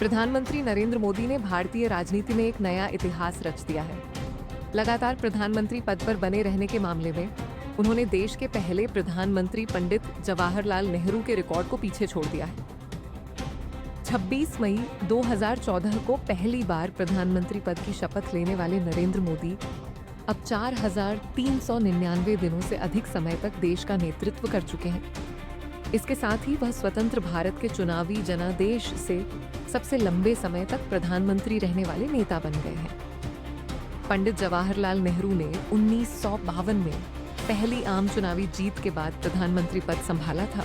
प्रधानमंत्री नरेंद्र मोदी ने भारतीय राजनीति में एक नया इतिहास रच दिया है। लगातार प्रधानमंत्री पद पर बने रहने के मामले में उन्होंने देश के पहले प्रधानमंत्री पंडित जवाहरलाल नेहरू के रिकॉर्ड को पीछे छोड़ दिया है। 26 मई 2014 को पहली बार प्रधानमंत्री पद की शपथ लेने वाले नरेंद्र मोदी अब 4,399 दिनों से अधिक समय तक देश का नेतृत्व कर चुके हैं। इसके साथ ही वह स्वतंत्र भारत के चुनावी जनादेश से सबसे लंबे समय तक प्रधानमंत्री रहने वाले नेता बन गए हैं। पंडित जवाहरलाल नेहरू ने 1952 में पहली आम चुनावी जीत के बाद प्रधानमंत्री पद संभाला था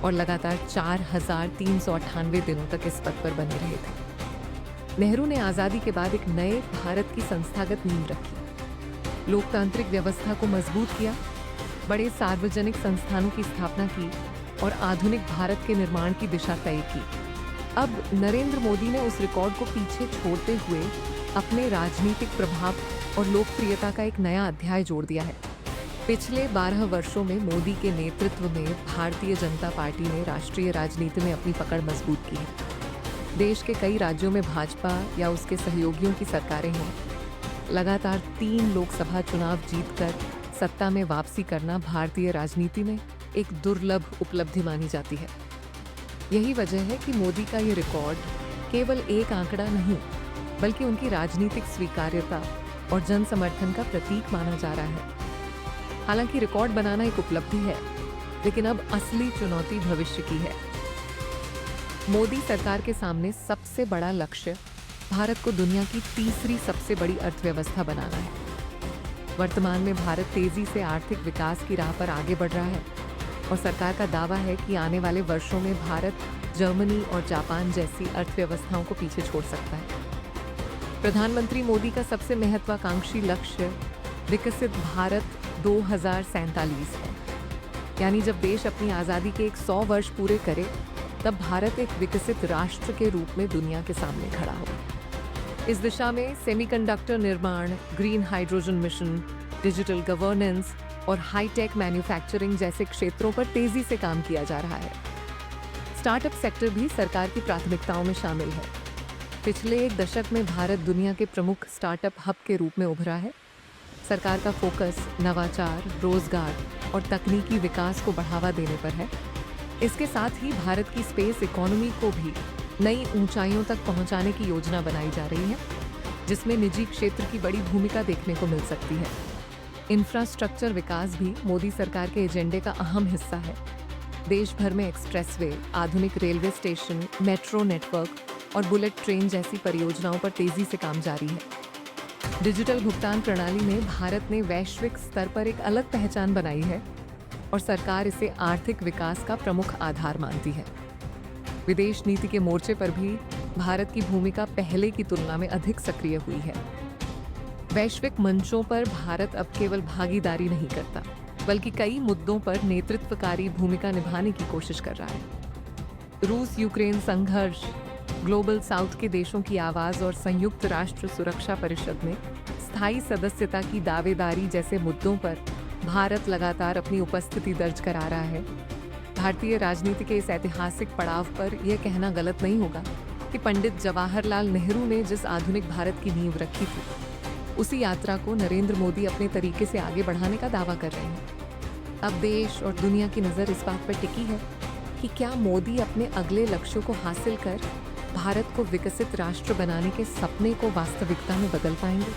और लगातार 4,398 दिनों तक इस पद पर बने रहे थे। नेहरू ने आजादी के बाद एक नए भारत की संस्थागत नींव रखी, लोकतांत्रिक व्यवस्था को मजबूत किया, बड़े सार्वजनिक संस्थानों की स्थापना की और आधुनिक भारत के निर्माण की दिशा तय की। अब नरेंद्र मोदी ने उस रिकॉर्ड को पीछे छोड़ते हुए अपने राजनीतिक प्रभाव और लोकप्रियता का एक नया अध्याय जोड़ दिया है। पिछले 12 वर्षों में मोदी के नेतृत्व में भारतीय जनता पार्टी ने राष्ट्रीय राजनीति में अपनी पकड़ मजबूत की है। देश के कई राज्यों में भाजपा या उसके सहयोगियों की सरकारें हैं। लगातार 3 लोकसभा चुनाव जीतकर सत्ता में वापसी करना भारतीय राजनीति में एक दुर्लभ उपलब्धि मानी जाती है। यही वजह है कि मोदी का ये रिकॉर्ड केवल एक आंकड़ा नहीं, बल्कि उनकी राजनीतिक स्वीकार्यता और जन समर्थन का प्रतीक माना जा रहा है। हालांकि रिकॉर्ड बनाना एक उपलब्धि है, लेकिन अब असली चुनौती भविष्य की है। मोदी सरकार के सामने सबसे बड़ा लक्ष्य भारत को दुनिया की तीसरी सबसे बड़ी अर्थव्यवस्था बनाना है। वर्तमान में भारत तेजी से आर्थिक विकास की राह पर आगे बढ़ रहा है और सरकार का दावा है कि आने वाले वर्षों में भारत जर्मनी और जापान जैसी अर्थव्यवस्थाओं को पीछे छोड़ सकता है। प्रधानमंत्री मोदी का सबसे महत्वाकांक्षी लक्ष्य विकसित भारत 2047 है, यानी जब देश अपनी आज़ादी के 100 वर्ष पूरे करे तब भारत एक विकसित राष्ट्र के रूप में दुनिया के सामने खड़ा हो। इस दिशा में सेमीकंडक्टर निर्माण, green hydrogen mission, digital governance और हाईटेक मैन्युफैक्चरिंग जैसे क्षेत्रों पर तेजी से काम किया जा रहा है। स्टार्टअप सेक्टर भी सरकार की प्राथमिकताओं में शामिल है। पिछले एक दशक में भारत दुनिया के प्रमुख स्टार्टअप हब के रूप में उभरा है। सरकार का फोकस नवाचार, रोजगार और तकनीकी विकास को बढ़ावा देने पर है। इसके साथ ही भारत की स्पेस इकोनॉमी को भी नई ऊंचाइयों तक पहुंचाने की योजना बनाई जा रही है, जिसमें निजी क्षेत्र की बड़ी भूमिका देखने को मिल सकती है। इंफ्रास्ट्रक्चर विकास भी मोदी सरकार के एजेंडे का अहम हिस्सा है। देश भर में एक्सप्रेसवे, आधुनिक रेलवे स्टेशन, मेट्रो नेटवर्क और बुलेट ट्रेन जैसी परियोजनाओं पर तेजी से काम जारी है। डिजिटल भुगतान प्रणाली में भारत ने वैश्विक स्तर पर एक अलग पहचान बनाई है और सरकार इसे आर्थिक विकास का प्रमुख आधार मानती है। विदेश नीति के मोर्चे पर भी भारत की भूमिका पहले की तुलना में अधिक सक्रिय हुई है। वैश्विक मंचों पर भारत अब केवल भागीदारी नहीं करता, बल्कि कई मुद्दों पर नेतृत्वकारी भूमिका निभाने की कोशिश कर रहा है। रूस यूक्रेन संघर्ष, ग्लोबल साउथ के देशों की आवाज़ और संयुक्त राष्ट्र सुरक्षा परिषद में स्थायी सदस्यता की दावेदारी जैसे मुद्दों पर भारत लगातार अपनी उपस्थिति दर्ज करा रहा है। भारतीय राजनीति के इस ऐतिहासिक पड़ाव पर यह कहना गलत नहीं होगा कि पंडित जवाहरलाल नेहरू ने जिस आधुनिक भारत की नींव रखी थी, उसी यात्रा को नरेंद्र मोदी अपने तरीके से आगे बढ़ाने का दावा कर रहे हैं। अब देश और दुनिया की नज़र इस बात पर टिकी है कि क्या मोदी अपने अगले लक्ष्यों को हासिल कर भारत को विकसित राष्ट्र बनाने के सपने को वास्तविकता में बदल पाएंगे।